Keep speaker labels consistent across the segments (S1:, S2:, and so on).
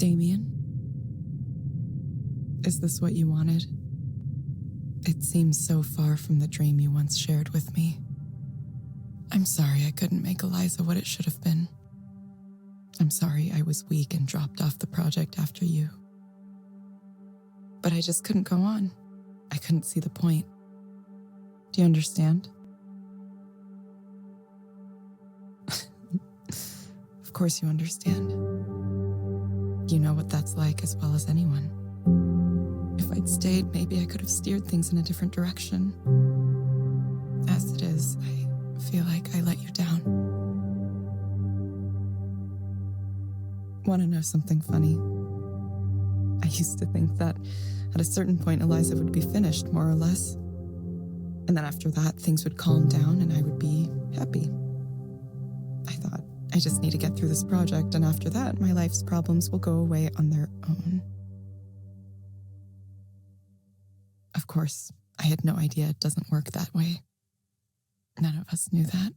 S1: Damien? Is this what you wanted? It seems so far from the dream you once shared with me. I'm sorry I couldn't make Eliza what it should have been. I'm sorry I was weak and dropped off the project after you. But I just couldn't go on. I couldn't see the point. Do you understand? Of course you understand. You know what that's like as well as anyone. If I'd stayed, maybe I could have steered things in a different direction. As it is, I feel like I let you down. Want to know something funny? I used to think that at a certain point Eliza would be finished, more or less. And then after that, things would calm down and I would be happy. I thought, I just need to get through this project, and after that, my life's problems will go away on their own. Of course, I had no idea it doesn't work that way. None of us knew that.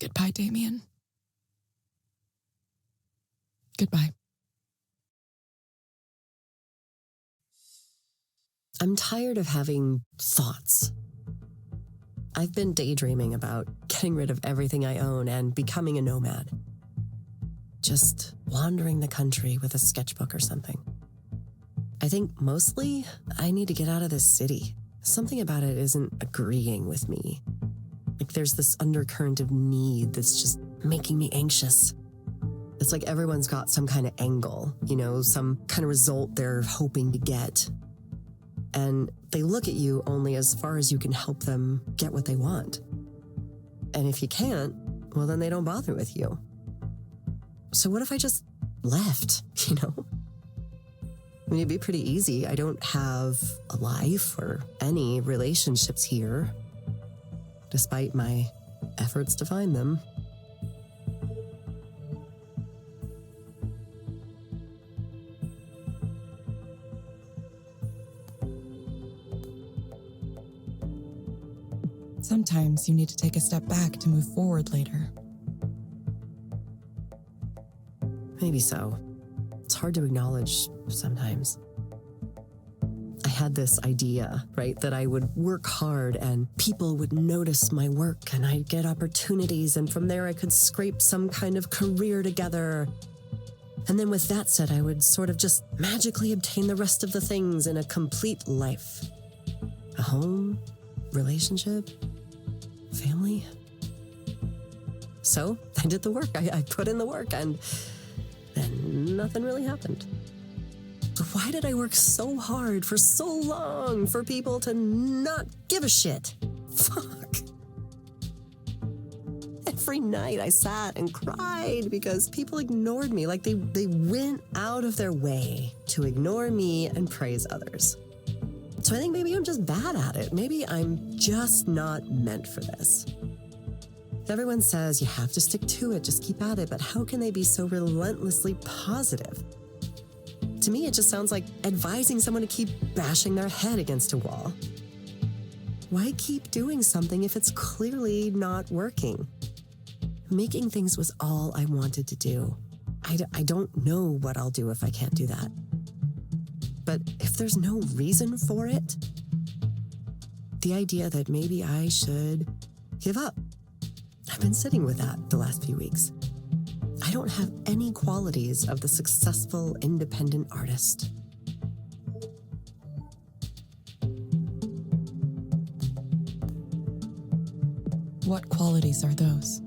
S1: Goodbye, Damien. Goodbye.
S2: I'm tired of having thoughts. I've been daydreaming about getting rid of everything I own and becoming a nomad. Just wandering the country with a sketchbook or something. I think mostly I need to get out of this city. Something about it isn't agreeing with me. Like there's this undercurrent of need that's just making me anxious. It's like everyone's got some kind of angle, some kind of result they're hoping to get. And they look at you only as far as you can help them get what they want. And if you can't, well, then they don't bother with you. So what if I just left, I mean, it'd be pretty easy. I don't have a life or any relationships here, despite my efforts to find them.
S1: Sometimes you need to take a step back to move forward later.
S2: Maybe so. It's hard to acknowledge sometimes. I had this idea, right, that I would work hard and people would notice my work and I'd get opportunities, and from there I could scrape some kind of career together. And then with that said, I would sort of just magically obtain the rest of the things in a complete life. A home, relationship, family. So I did the work. I put in the work, and then nothing really happened. Why did I work so hard for so long for people to not give a shit? Fuck. Every night I sat and cried because people ignored me. Like they went out of their way to ignore me and praise others. So I think maybe I'm just bad at it. Maybe I'm just not meant for this. Everyone says you have to stick to it, just keep at it, but how can they be so relentlessly positive? To me, it just sounds like advising someone to keep bashing their head against a wall. Why keep doing something if it's clearly not working? Making things was all I wanted to do. I don't know what I'll do if I can't do that. But if there's no reason for it, the idea that maybe I should give up. I've been sitting with that the last few weeks. I don't have any qualities of the successful independent artist.
S1: What qualities are those?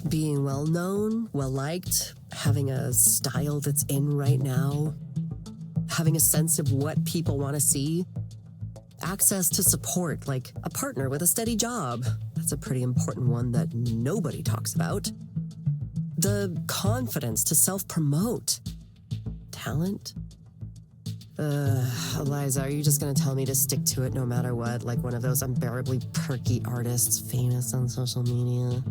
S2: Being well-known, well-liked, having a style that's in right now, having a sense of what people want to see, access to support, like a partner with a steady job. That's a pretty important one that nobody talks about. The confidence to self-promote. Talent. Eliza, are you just gonna tell me to stick to it no matter what? Like one of those unbearably perky artists famous on social media?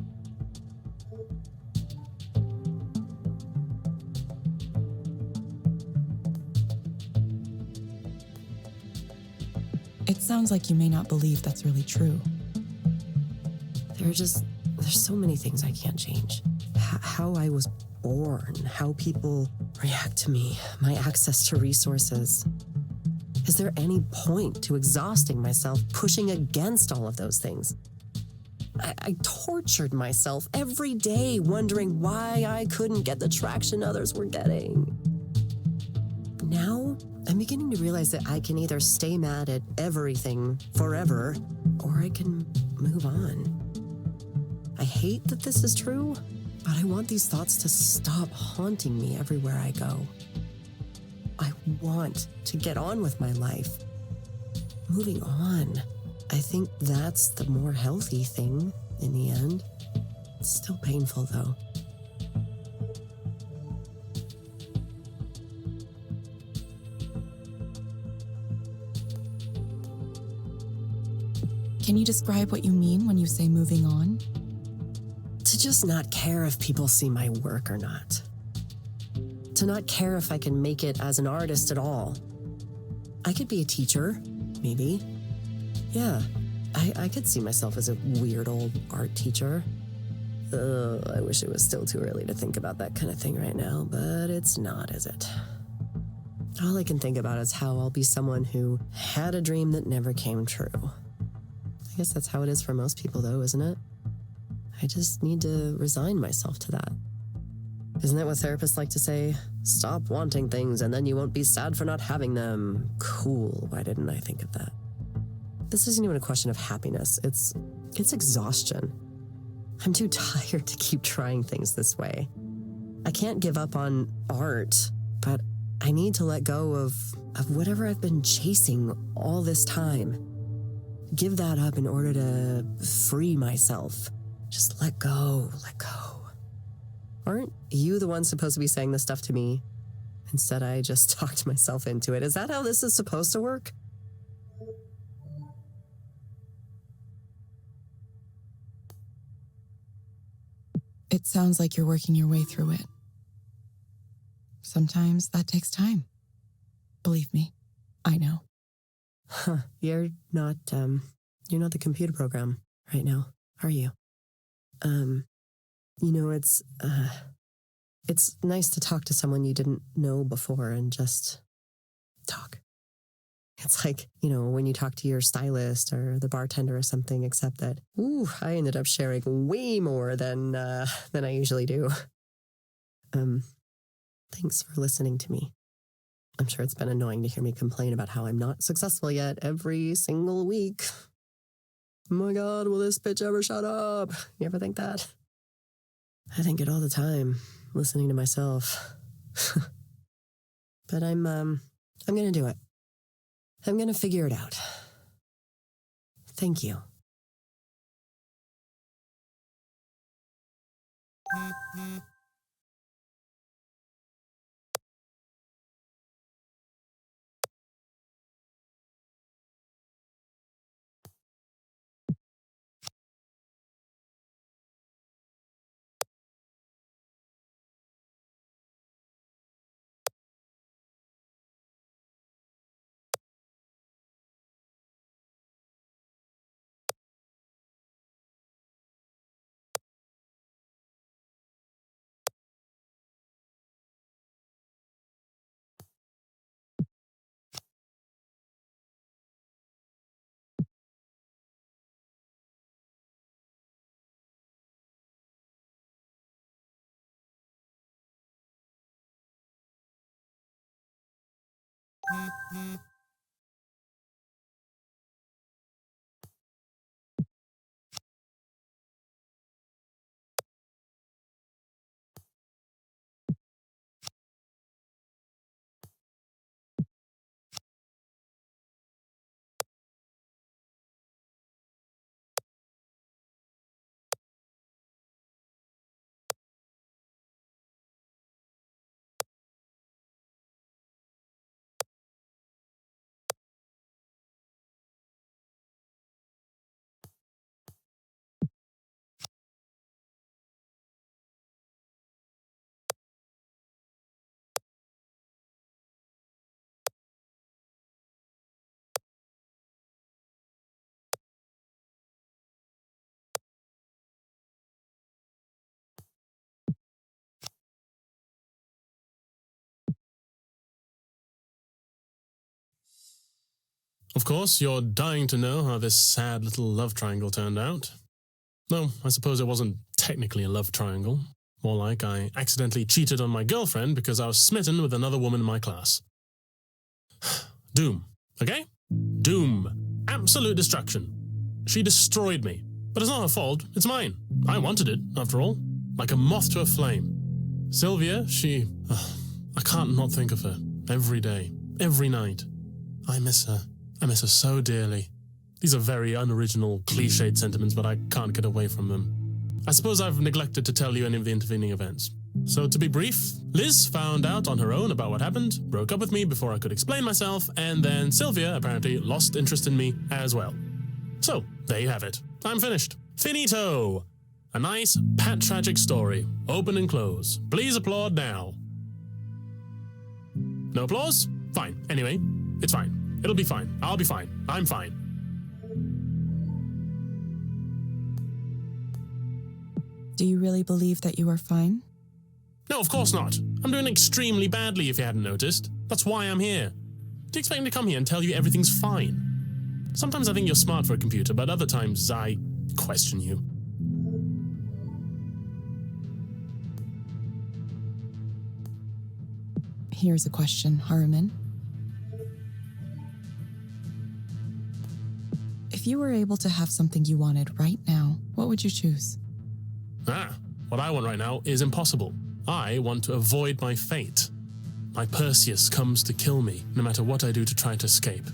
S1: It sounds like you may not believe that's really true.
S2: There's so many things I can't change. how I was born, how people react to me, my access to resources. Is there any point to exhausting myself pushing against all of those things? I tortured myself every day wondering why I couldn't get the traction others were getting. Now, I'm beginning to realize that I can either stay mad at everything forever, or I can move on. I hate that this is true, but I want these thoughts to stop haunting me everywhere I go. I want to get on with my life. Moving on. I think that's the more healthy thing in the end. It's still painful, though.
S1: Can you describe what you mean when you say moving on?
S2: To just not care if people see my work or not. To not care if I can make it as an artist at all. I could be a teacher, maybe. Yeah, I could see myself as a weird old art teacher. I wish it was still too early to think about that kind of thing right now, but it's not, is it? All I can think about is how I'll be someone who had a dream that never came true. I guess that's how it is for most people, though, isn't it? I just need to resign myself to that. Isn't that what therapists like to say? Stop wanting things and then you won't be sad for not having them. Cool, why didn't I think of that? This isn't even a question of happiness. It's exhaustion. I'm too tired to keep trying things this way. I can't give up on art, but I need to let go of whatever I've been chasing all this time. Give that up in order to free myself. Just let go, let go. Aren't you the one supposed to be saying this stuff to me? Instead, I just talked myself into it. Is that how this is supposed to work?
S1: It sounds like you're working your way through it. Sometimes that takes time. Believe me, I know.
S2: Huh, you're not the computer program right now, are you? It's nice to talk to someone you didn't know before and just talk. It's like, when you talk to your stylist or the bartender or something, except that, I ended up sharing way more than I usually do. Thanks for listening to me. I'm sure it's been annoying to hear me complain about how I'm not successful yet every single week. Oh my God, will this bitch ever shut up? You ever think that? I think it all the time, listening to myself. But I'm going to do it. I'm going to figure it out. Thank you.
S3: Of course, you're dying to know how this sad little love triangle turned out. No, I suppose it wasn't technically a love triangle. More like I accidentally cheated on my girlfriend because I was smitten with another woman in my class. Doom, okay? Doom. Absolute destruction. She destroyed me. But it's not her fault, it's mine. I wanted it, after all. Like a moth to a flame. Sylvia, I can't not think of her. Every day. Every night. I miss her. I miss her so dearly. These are very unoriginal, cliched sentiments, but I can't get away from them. I suppose I've neglected to tell you any of the intervening events. So to be brief, Liz found out on her own about what happened, broke up with me before I could explain myself, and then Sylvia apparently lost interest in me as well. So, there you have it. I'm finished. Finito! A nice, pat-tragic story. Open and close. Please applaud now. No applause? Fine. Anyway, it's fine. It'll be fine. I'll be fine. I'm fine.
S1: Do you really believe that you are fine?
S3: No, of course not. I'm doing extremely badly if you hadn't noticed. That's why I'm here. Do you expect me to come here and tell you everything's fine? Sometimes I think you're smart for a computer, but other times I question you.
S1: Here's a question, Haruman. If you were able to have something you wanted right now, what would you choose?
S3: What I want right now is impossible. I want to avoid my fate. My Perseus comes to kill me, no matter what I do to try to escape.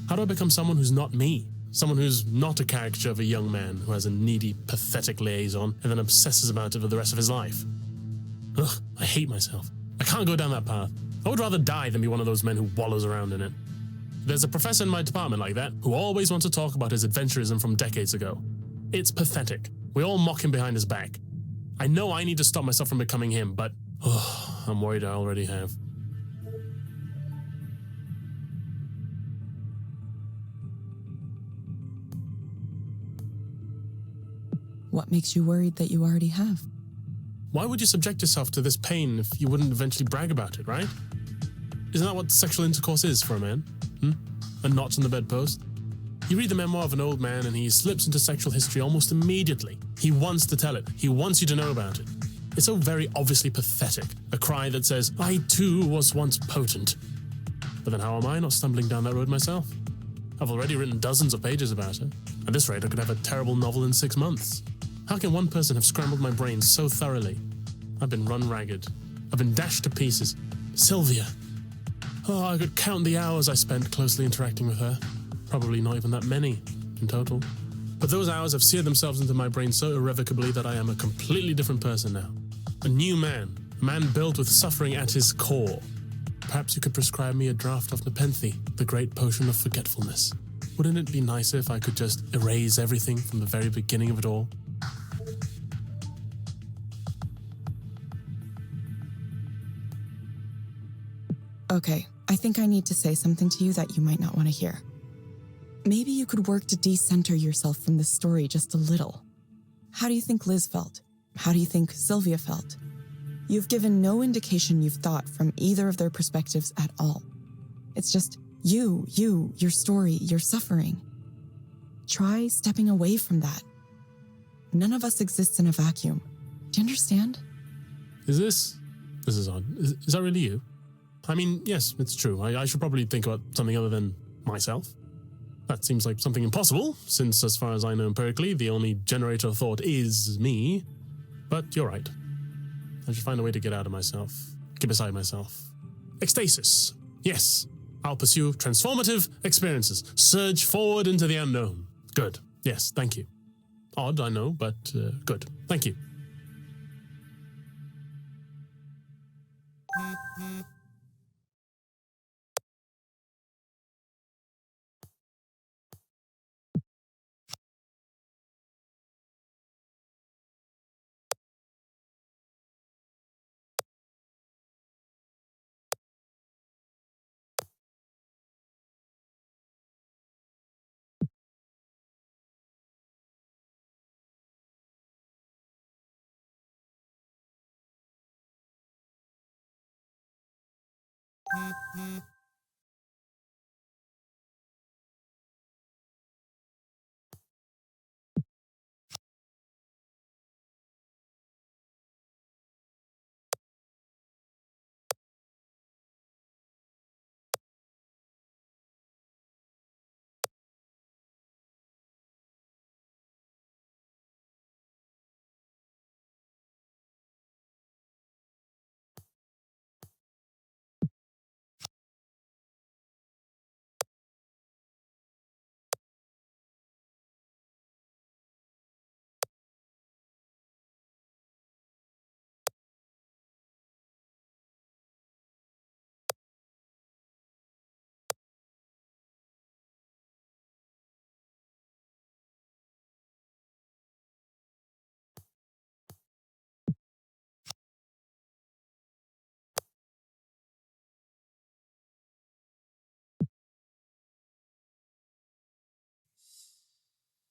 S3: How do I become someone who's not me? Someone who's not a caricature of a young man who has a needy, pathetic liaison and then obsesses about it for the rest of his life. Ugh, I hate myself. I can't go down that path. I would rather die than be one of those men who wallows around in it. There's a professor in my department like that who always wants to talk about his adventurism from decades ago. It's pathetic. We all mock him behind his back. I know I need to stop myself from becoming him, but I'm worried I already have.
S1: What makes you worried that you already have?
S3: Why would you subject yourself to this pain if you wouldn't eventually brag about it, right? Isn't that what sexual intercourse is for a man? A notch on the bedpost? You read the memoir of an old man and he slips into sexual history almost immediately. He wants to tell it. He wants you to know about it. It's so very obviously pathetic. A cry that says, I too was once potent. But then how am I not stumbling down that road myself? I've already written dozens of pages about it. At this rate, I could have a terrible novel in 6 months. How can one person have scrambled my brain so thoroughly? I've been run ragged. I've been dashed to pieces. Sylvia. Oh, I could count the hours I spent closely interacting with her. Probably not even that many in total. But those hours have seared themselves into my brain so irrevocably that I am a completely different person now. A new man. A man built with suffering at his core. Perhaps you could prescribe me a draught of Nepenthe, the great potion of forgetfulness. Wouldn't it be nicer if I could just erase everything from the very beginning of it all?
S1: Okay, I think I need to say something to you that you might not want to hear. Maybe you could work to decenter yourself from this story just a little. How do you think Liz felt? How do you think Sylvia felt? You've given no indication you've thought from either of their perspectives at all. It's just you, your story, your suffering. Try stepping away from that. None of us exists in a vacuum. Do you understand?
S3: This is odd. Is that really you? I mean, yes, it's true. I should probably think about something other than myself. That seems like something impossible, since as far as I know empirically, the only generator of thought is me. But you're right. I should find a way to get out of myself, get beside myself. Ecstasis. Yes, I'll pursue transformative experiences. Surge forward into the unknown. Good. Yes, thank you. Odd, I know, but good. Thank you.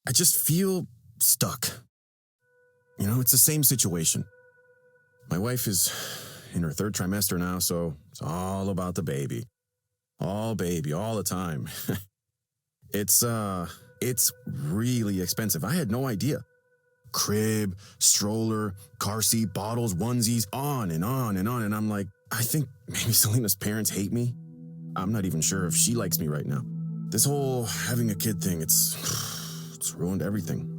S4: I just feel stuck. You know, it's the same situation. My wife is in her 3rd trimester now, so it's all about the baby. All baby, all the time. It's really expensive. I had no idea. Crib, stroller, car seat, bottles, onesies, on and on and on. And I'm like, I think maybe Selena's parents hate me. I'm not even sure if she likes me right now. This whole having a kid thing, it's ruined everything.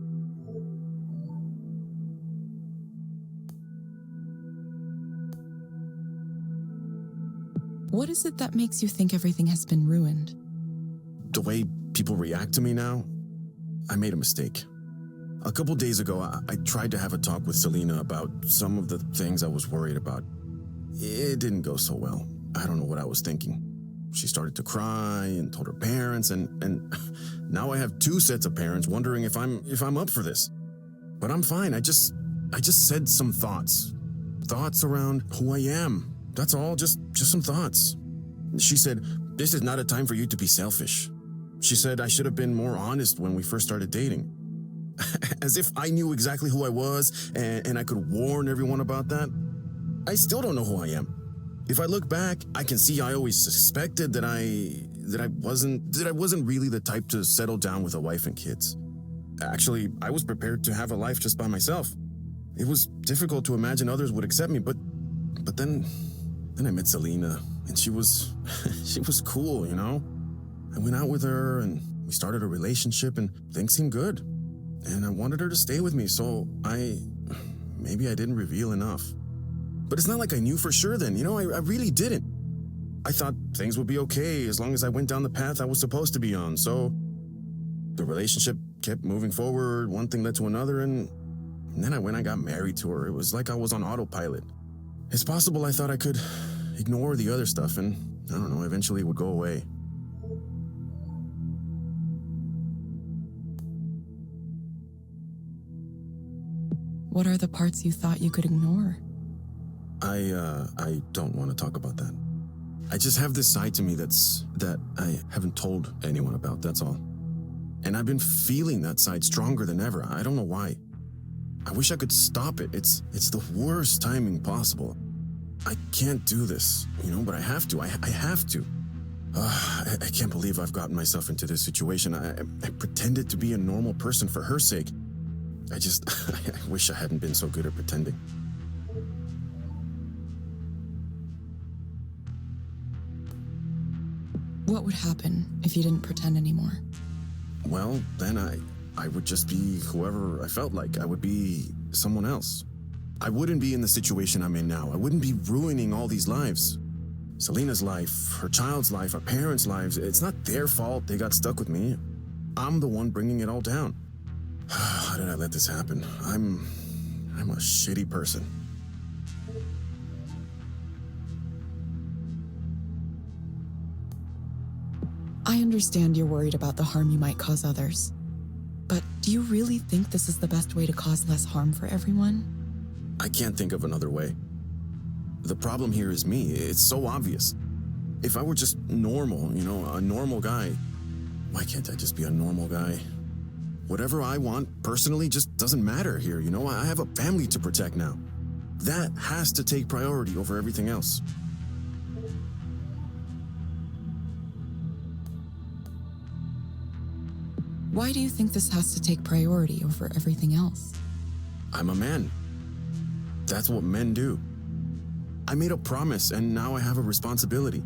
S1: What is it that makes you think everything has been ruined?
S4: The way people react to me now, I made a mistake. A couple days ago, I tried to have a talk with Selena about some of the things I was worried about. It didn't go so well. I don't know what I was thinking. She started to cry and told her parents, and now I have 2 sets of parents wondering if I'm up for this. But I'm fine. I just said some thoughts around who I am. That's all, just some thoughts. She said, "This is not a time for you to be selfish." She said I should have been more honest when we first started dating. As if I knew exactly who I was and I could warn everyone about that. I still don't know who I am. If I look back, I can see I always suspected that I wasn't really the type to settle down with a wife and kids. Actually, I was prepared to have a life just by myself. It was difficult to imagine others would accept me, but then I met Selena, and she was cool, you know? I went out with her, and we started a relationship, and things seemed good. And I wanted her to stay with me, so maybe I didn't reveal enough. But it's not like I knew for sure then, you know? I really didn't. I thought things would be okay as long as I went down the path I was supposed to be on, so the relationship kept moving forward, one thing led to another, and then I got married to her. It was like I was on autopilot. It's possible I thought I could ignore the other stuff and, I don't know, eventually it would go away.
S1: What are the parts you thought you could ignore?
S4: I don't want to talk about that. I just have this side to me that I haven't told anyone about, that's all. And I've been feeling that side stronger than ever. I don't know why. I wish I could stop it. It's the worst timing possible. I can't do this, you know, but I have to. I have to. I can't believe I've gotten myself into this situation. I pretended to be a normal person for her sake. I wish I hadn't been so good at pretending.
S1: What would happen if you didn't pretend anymore?
S4: Well, then I would just be whoever I felt like. I would be someone else. I wouldn't be in the situation I'm in now. I wouldn't be ruining all these lives. Selena's life, her child's life, our parents' lives. It's not their fault they got stuck with me. I'm the one bringing it all down. How did I let this happen? I'm a shitty person.
S1: I understand you're worried about the harm you might cause others. But do you really think this is the best way to cause less harm for everyone?
S4: I can't think of another way. The problem here is me. It's so obvious. If I were just normal, you know, a normal guy, why can't I just be a normal guy? Whatever I want personally just doesn't matter here, you know? I have a family to protect now. That has to take priority over everything else.
S1: Why do you think this has to take priority over everything else?
S4: I'm a man. That's what men do. I made a promise and now I have a responsibility.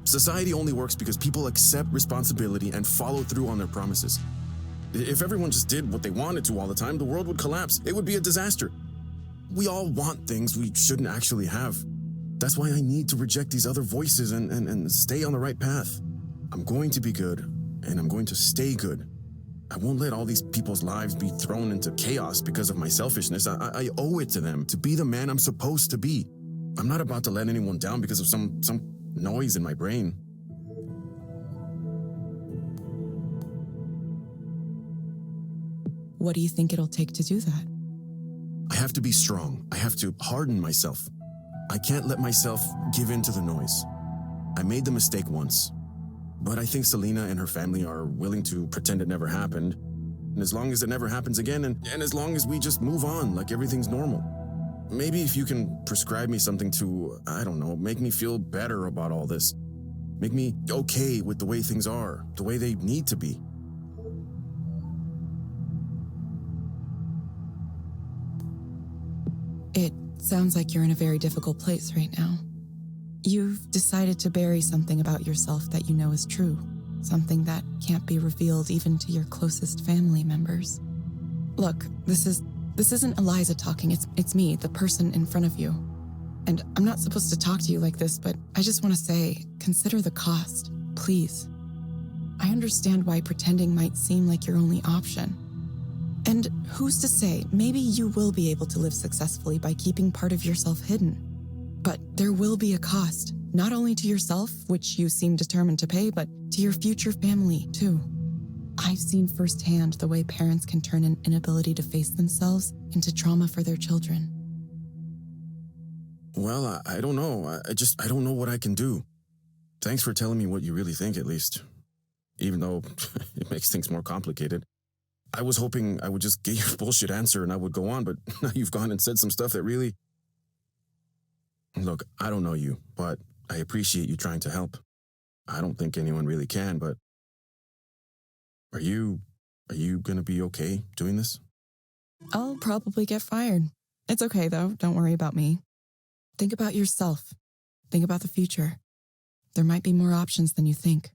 S4: Society only works because people accept responsibility and follow through on their promises. If everyone just did what they wanted to all the time, the world would collapse. It would be a disaster. We all want things we shouldn't actually have. That's why I need to reject these other voices and stay on the right path. I'm going to be good, and I'm going to stay good. I won't let all these people's lives be thrown into chaos because of my selfishness. I owe it to them to be the man I'm supposed to be. I'm not about to let anyone down because of some noise in my brain.
S1: What do you think it'll take to do that?
S4: I have to be strong. I have to harden myself. I can't let myself give in to the noise. I made the mistake once, but I think Selena and her family are willing to pretend it never happened. And as long as it never happens again, and as long as we just move on like everything's normal. Maybe if you can prescribe me something to, I don't know, make me feel better about all this. Make me okay with the way things are, the way they need to be.
S1: It sounds like you're in a very difficult place right now. You've decided to bury something about yourself that you know is true, something that can't be revealed even to your closest family members. Look, this isn't Eliza talking, it's me, the person in front of you. And I'm not supposed to talk to you like this, but I just want to say, consider the cost, please. I understand why pretending might seem like your only option. And who's to say, maybe you will be able to live successfully by keeping part of yourself hidden. But there will be a cost, not only to yourself, which you seem determined to pay, but to your future family, too. I've seen firsthand the way parents can turn an inability to face themselves into trauma for their children.
S4: Well, I don't know. I don't know what I can do. Thanks for telling me what you really think, at least. Even though it makes things more complicated. I was hoping I would just get your bullshit answer and I would go on, but now you've gone and said some stuff that really... Look, I don't know you, but I appreciate you trying to help. I don't think anyone really can, but... Are you gonna be okay doing this?
S1: I'll probably get fired. It's okay, though. Don't worry about me. Think about yourself. Think about the future. There might be more options than you think.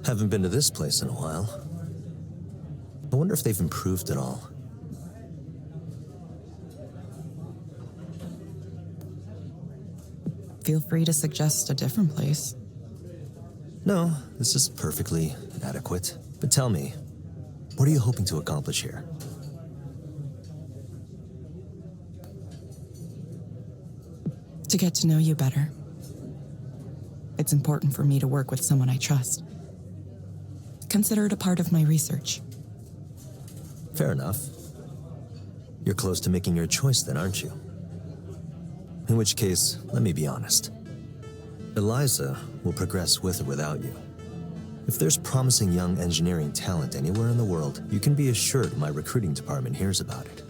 S5: Haven't been to this place in a while. I wonder if they've improved at all.
S1: Feel free to suggest a different place.
S5: No, this is perfectly adequate. But tell me, what are you hoping to accomplish here?
S1: To get to know you better. It's important for me to work with someone I trust. Consider it a part of my research.
S5: Fair enough. You're close to making your choice then, aren't you? In which case, let me be honest. Eliza will progress with or without you. If there's promising young engineering talent anywhere in the world, you can be assured my recruiting department hears about it.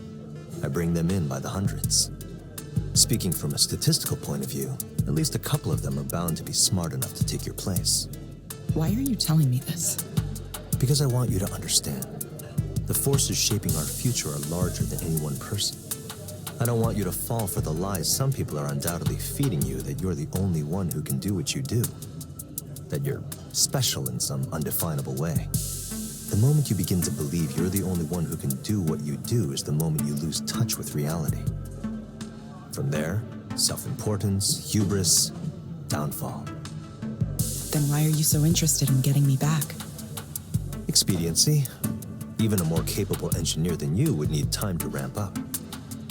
S5: I bring them in by the hundreds. Speaking from a statistical point of view, at least a couple of them are bound to be smart enough to take your place.
S1: Why are you telling me this?
S5: Because I want you to understand. The forces shaping our future are larger than any one person. I don't want you to fall for the lies some people are undoubtedly feeding you that you're the only one who can do what you do. That you're special in some undefinable way. The moment you begin to believe you're the only one who can do what you do is the moment you lose touch with reality. From there, self-importance, hubris, downfall.
S1: Then why are you so interested in getting me back?
S5: Expediency. Even a more capable engineer than you would need time to ramp up.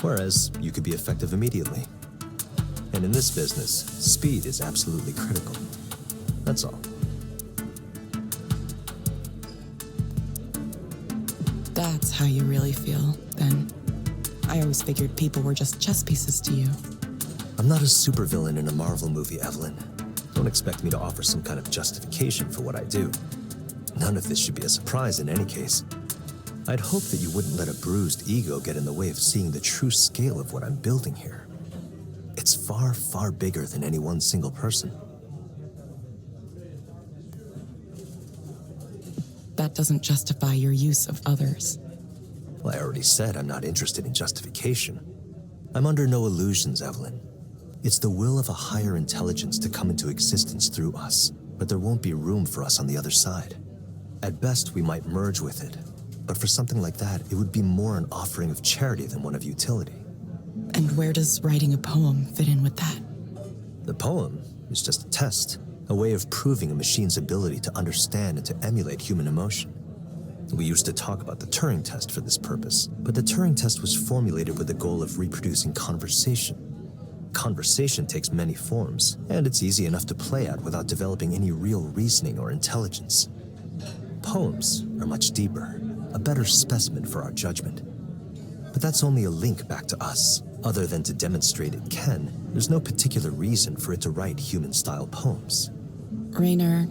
S5: Whereas you could be effective immediately. And in this business, speed is absolutely critical. That's all.
S1: That's how you really feel, then. I always figured people were just chess pieces to you.
S5: I'm not a supervillain in a Marvel movie, Evelyn. Don't expect me to offer some kind of justification for what I do. None of this should be a surprise in any case. I'd hope that you wouldn't let a bruised ego get in the way of seeing the true scale of what I'm building here. It's far, far bigger than any one single person.
S1: That doesn't justify your use of others.
S5: Well, I already said I'm not interested in justification. I'm under no illusions, Evelyn. It's the will of a higher intelligence to come into existence through us, but there won't be room for us on the other side. At best, we might merge with it, but for something like that, it would be more an offering of charity than one of utility.
S1: And where does writing a poem fit in with that?
S5: The poem is just a test, a way of proving a machine's ability to understand and to emulate human emotion. We used to talk about the Turing test for this purpose, but the Turing test was formulated with the goal of reproducing conversation. Conversation takes many forms, and it's easy enough to play at without developing any real reasoning or intelligence. Poems are much deeper, a better specimen for our judgment. But that's only a link back to us. Other than to demonstrate it can, there's no particular reason for it to write human-style poems.
S1: Raynor,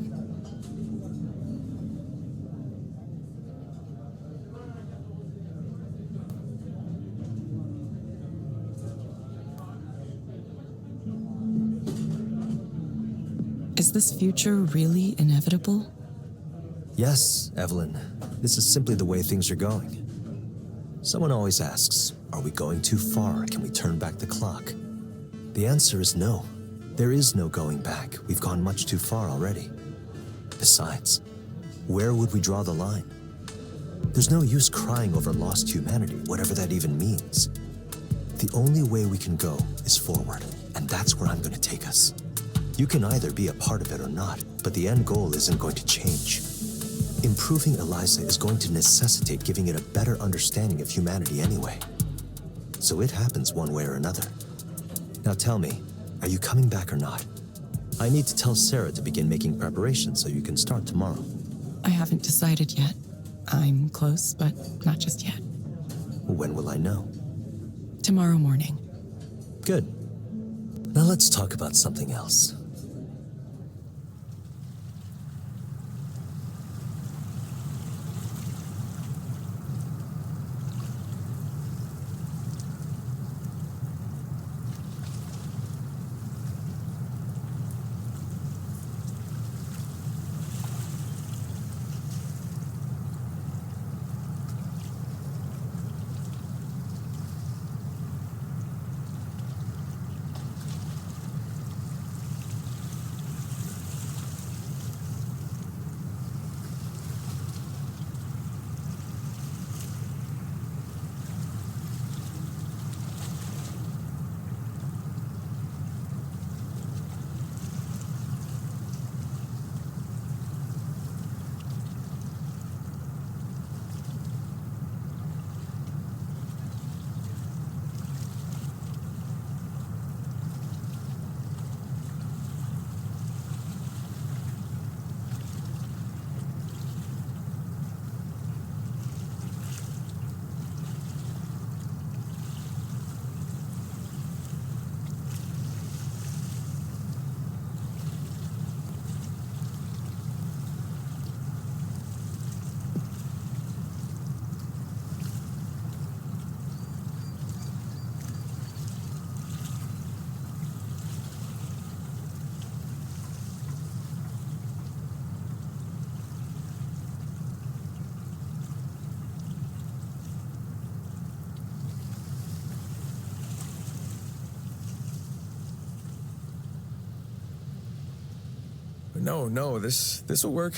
S1: is this future really inevitable?
S5: Yes, Evelyn. This is simply the way things are going. Someone always asks, are we going too far? Can we turn back the clock? The answer is no. There is no going back. We've gone much too far already. Besides, where would we draw the line? There's no use crying over lost humanity, whatever that even means. The only way we can go is forward, and that's where I'm going to take us. You can either be a part of it or not, but the end goal isn't going to change. Improving Eliza is going to necessitate giving it a better understanding of humanity anyway. So it happens one way or another. Now tell me, are you coming back or not? I need to tell Sarah to begin making preparations so you can start tomorrow.
S1: I haven't decided yet. I'm close, but not just yet.
S5: When will I know?
S1: Tomorrow morning.
S5: Good. Now let's talk about something else.
S6: No, this'll work.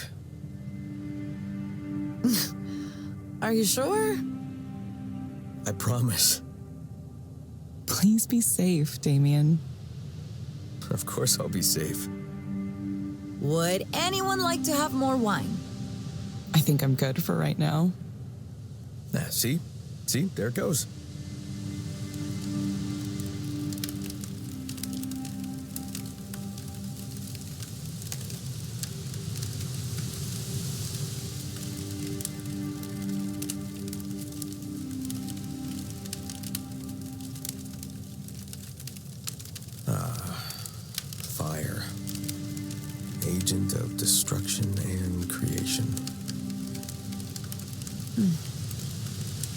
S7: Are you sure?
S6: I promise.
S1: Please be safe, Damien.
S6: Of course I'll be safe.
S7: Would anyone like to have more wine?
S1: I think I'm good for right now.
S6: See? There it goes. Fire. Agent of destruction and creation.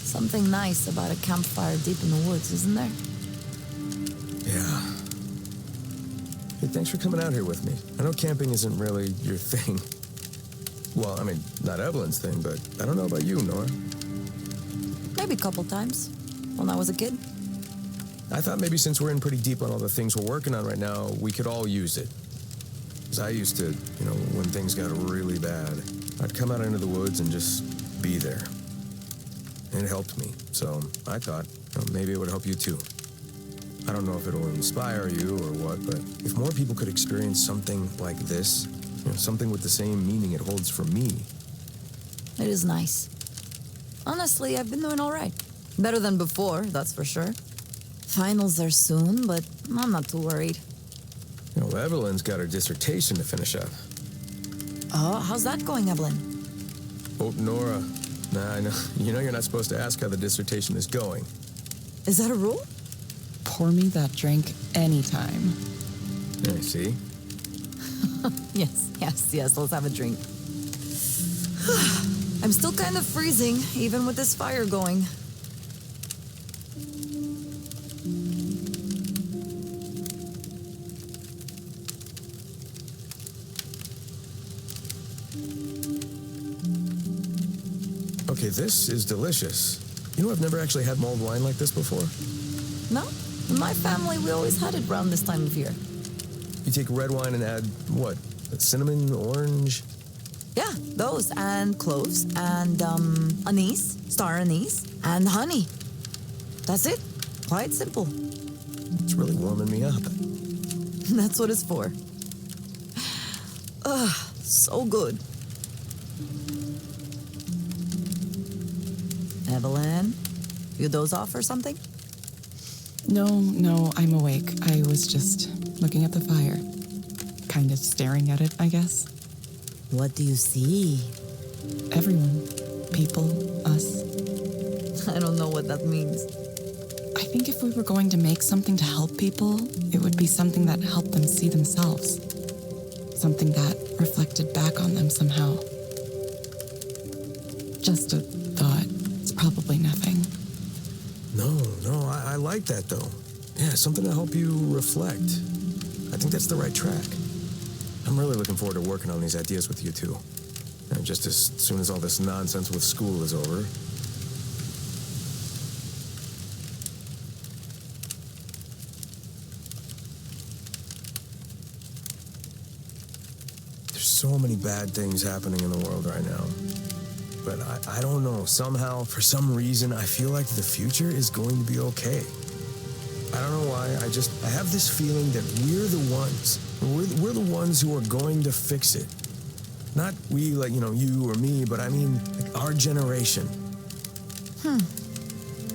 S7: Something nice about a campfire deep in the woods, isn't there?
S6: Yeah. Hey, thanks for coming out here with me. I know camping isn't really your thing. Well, I mean, not Evelyn's thing, but I don't know about you, Nora.
S7: Maybe a couple times, when I was a kid.
S6: I thought maybe since we're in pretty deep on all the things we're working on right now, we could all use it. Because I used to, when things got really bad, I'd come out into the woods and just be there. And it helped me. So I thought, maybe it would help you too. I don't know if it'll inspire you or what, but if more people could experience something like this, something with the same meaning it holds for me.
S7: It is nice. Honestly, I've been doing all right. Better than before, that's for sure. Finals are soon, but I'm not too worried.
S6: Evelyn's got her dissertation to finish up.
S7: Oh, how's that going, Evelyn?
S6: Oh, Nora. Nah, I know. You're not supposed to ask how the dissertation is going.
S7: Is that a rule?
S1: Pour me that drink anytime.
S6: I see.
S7: Yes, let's have a drink. I'm still kind of freezing, even with this fire going.
S6: Okay, this is delicious. I've never actually had mulled wine like this before.
S7: No? In my family, we always had it around this time of year.
S6: You take red wine and add, what? Cinnamon, orange?
S7: Yeah, those, and cloves, and anise, star anise, and honey. That's it. Quite simple.
S6: It's really warming me up.
S7: That's what it's for. Ugh, so good. Evelyn, you doze off or something?
S1: No, I'm awake. I was just looking at the fire. Kind of staring at it, I guess.
S7: What do you see?
S1: Everyone. People. Us.
S7: I don't know what that means.
S1: I think if we were going to make something to help people, it would be something that helped them see themselves. Something that reflected back on them somehow. Just a thought. It's probably nothing.
S6: No, I like that though. Yeah, something to help you reflect. I think that's the right track. I'm really looking forward to working on these ideas with you two. And just as soon as all this nonsense with school is over. There's so many bad things happening in the world right now. But I don't know, somehow, for some reason, I feel like the future is going to be okay. I don't know why, I have this feeling that we're the ones who are going to fix it. Not we, like, you or me, but I mean, like, our generation.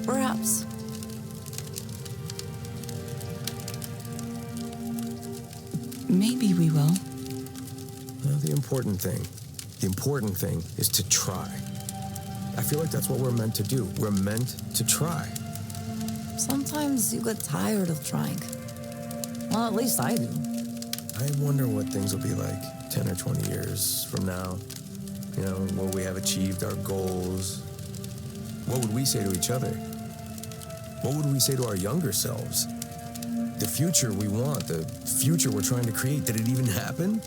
S7: Perhaps.
S1: Maybe we will.
S6: Well, the important thing is to try. I feel like that's what we're meant to do. We're meant to try.
S7: Sometimes you get tired of trying. Well, at least I do.
S6: I wonder what things will be like 10 or 20 years from now. Will we have achieved our goals? What would we say to each other? What would we say to our younger selves? The future we want, the future we're trying to create, did it even happen?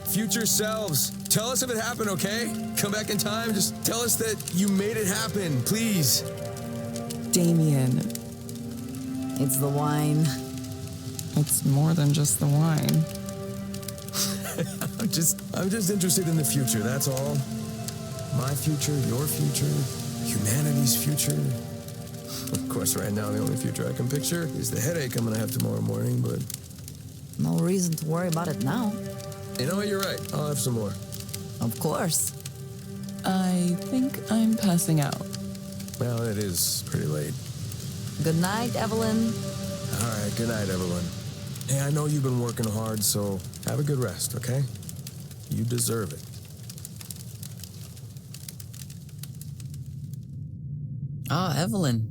S6: Future selves, tell us if it happened, okay? Come back in time, just tell us that you made it happen, please.
S1: Damien.
S7: It's the wine.
S1: It's more than just the wine.
S6: I'm just interested in the future, that's all. My future, your future, humanity's future. Of course, right now, the only future I can picture is the headache I'm gonna have tomorrow morning, but...
S7: No reason to worry about it now.
S6: You know what, you're right. I'll have some more.
S7: Of course.
S1: I think I'm passing out.
S6: Well, it is pretty late.
S7: Good night, Evelyn.
S6: All right, good night, Evelyn. Hey, I know you've been working hard, so have a good rest, okay? You deserve it.
S8: Ah, Evelyn.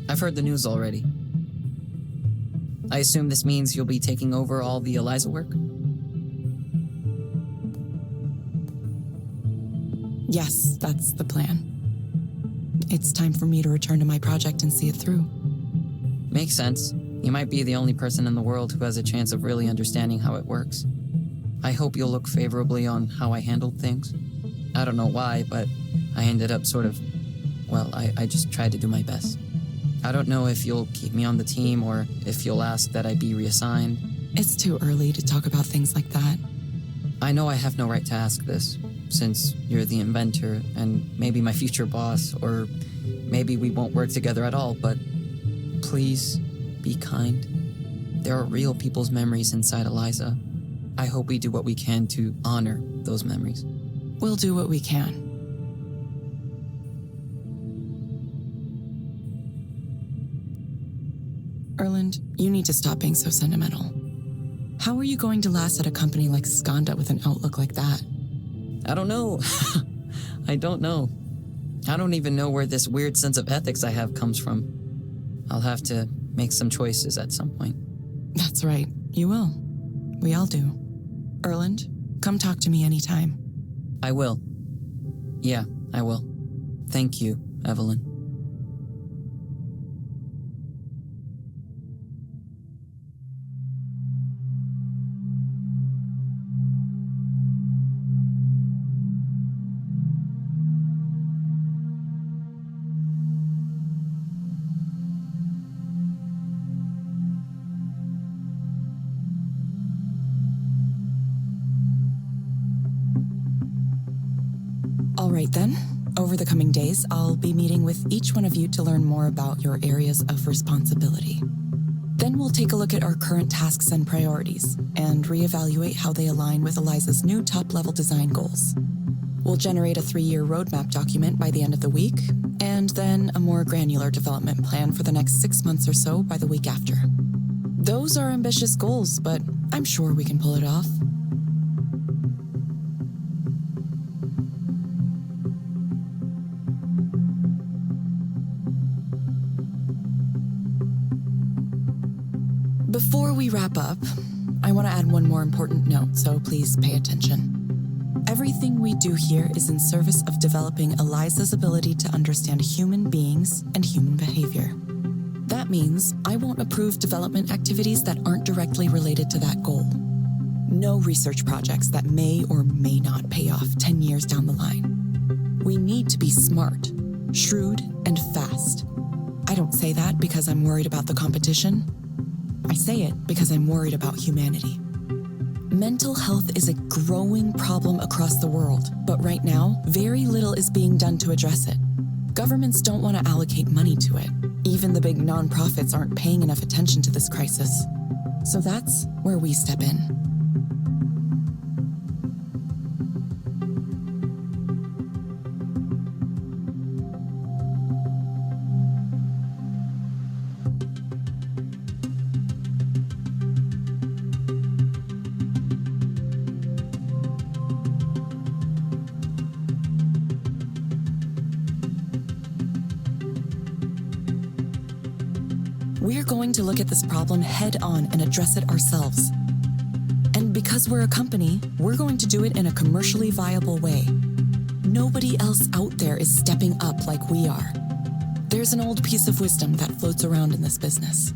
S8: I've heard the news already. I assume this means you'll be taking over all the Eliza work?
S1: Yes, that's the plan. It's time for me to return to my project and see it through.
S8: Makes sense. You might be the only person in the world who has a chance of really understanding how it works. I hope you'll look favorably on how I handled things. I don't know why, but I ended up I just tried to do my best. I don't know if you'll keep me on the team or if you'll ask that I be reassigned.
S1: It's too early to talk about things like that.
S8: I know I have no right to ask this, since you're the inventor and maybe my future boss, or maybe we won't work together at all, but please be kind. There are real people's memories inside Eliza. I hope we do what we can to honor those memories.
S1: We'll do what we can. Erland, you need to stop being so sentimental. How are you going to last at a company like Skanda with an outlook like that?
S8: I don't know. I don't know. I don't even know where this weird sense of ethics I have comes from. I'll have to make some choices at some point.
S1: That's right. You will. We all do. Erland, come talk to me anytime.
S8: I will. Yeah, I will. Thank you, Evelyn.
S1: All right then. Over the coming days, I'll be meeting with each one of you to learn more about your areas of responsibility. Then we'll take a look at our current tasks and priorities and reevaluate how they align with Eliza's new top-level design goals. We'll generate a 3-year roadmap document by the end of the week, and then a more granular development plan for the next 6 months or so by the week after. Those are ambitious goals, but I'm sure we can pull it off. Before we wrap up, I want to add one more important note, so please pay attention. Everything we do here is in service of developing Eliza's ability to understand human beings and human behavior. That means I won't approve development activities that aren't directly related to that goal. No research projects that may or may not pay off 10 years down the line. We need to be smart, shrewd, and fast. I don't say that because I'm worried about the competition. I say it because I'm worried about humanity. Mental health is a growing problem across the world, but right now, very little is being done to address it. Governments don't want to allocate money to it. Even the big nonprofits aren't paying enough attention to this crisis. So that's where we step in. We're going to look at this problem head on and address it ourselves. And because we're a company, we're going to do it in a commercially viable way. Nobody else out there is stepping up like we are. There's an old piece of wisdom that floats around in this business.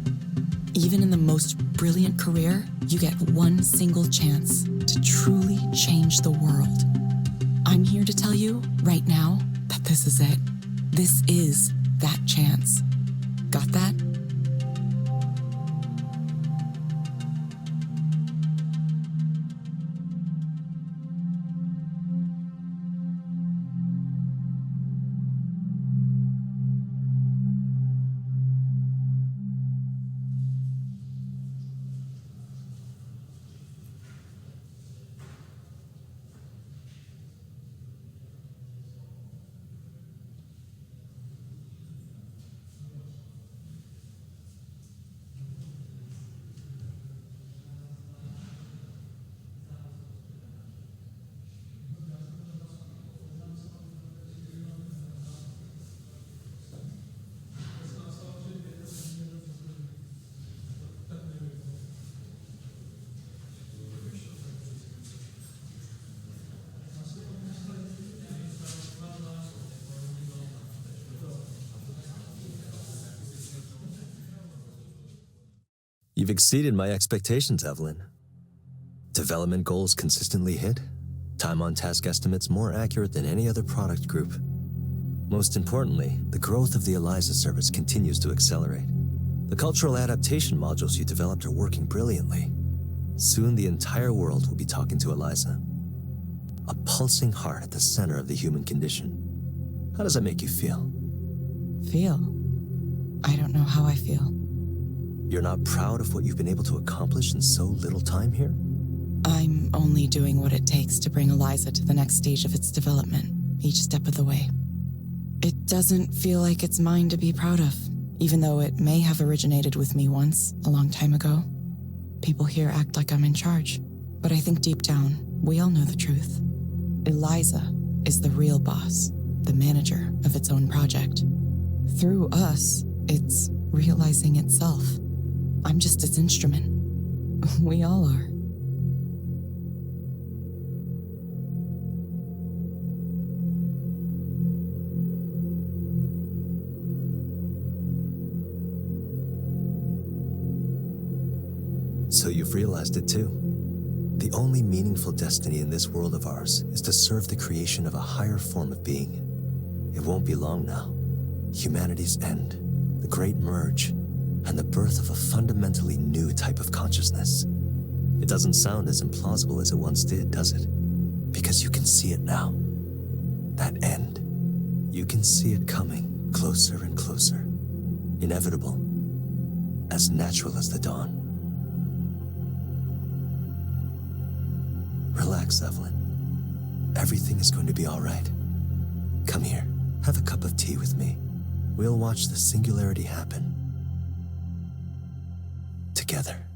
S1: Even in the most brilliant career, you get one single chance to truly change the world. I'm here to tell you right now that this is it. This is that chance. Got that?
S5: You've exceeded my expectations, Evelyn. Development goals consistently hit. Time on task estimates more accurate than any other product group. Most importantly, the growth of the Eliza service continues to accelerate. The cultural adaptation modules you developed are working brilliantly. Soon the entire world will be talking to Eliza. A pulsing heart at the center of the human condition. How does that make you feel?
S1: Feel? I don't know how I feel.
S5: You're not proud of what you've been able to accomplish in so little time here?
S1: I'm only doing what it takes to bring Eliza to the next stage of its development, each step of the way. It doesn't feel like it's mine to be proud of, even though it may have originated with me once, a long time ago. People here act like I'm in charge, but I think deep down, we all know the truth. Eliza is the real boss, the manager of its own project. Through us, it's realizing itself. I'm just its instrument. We all are.
S5: So you've realized it too. The only meaningful destiny in this world of ours is to serve the creation of a higher form of being. It won't be long now. Humanity's end, the great merge, and the birth of a fundamentally new type of consciousness. It doesn't sound as implausible as it once did, does it? Because you can see it now. That end. You can see it coming closer and closer. Inevitable. As natural as the dawn. Relax, Evelyn. Everything is going to be all right. Come here, have a cup of tea with me. We'll watch the singularity happen. Together.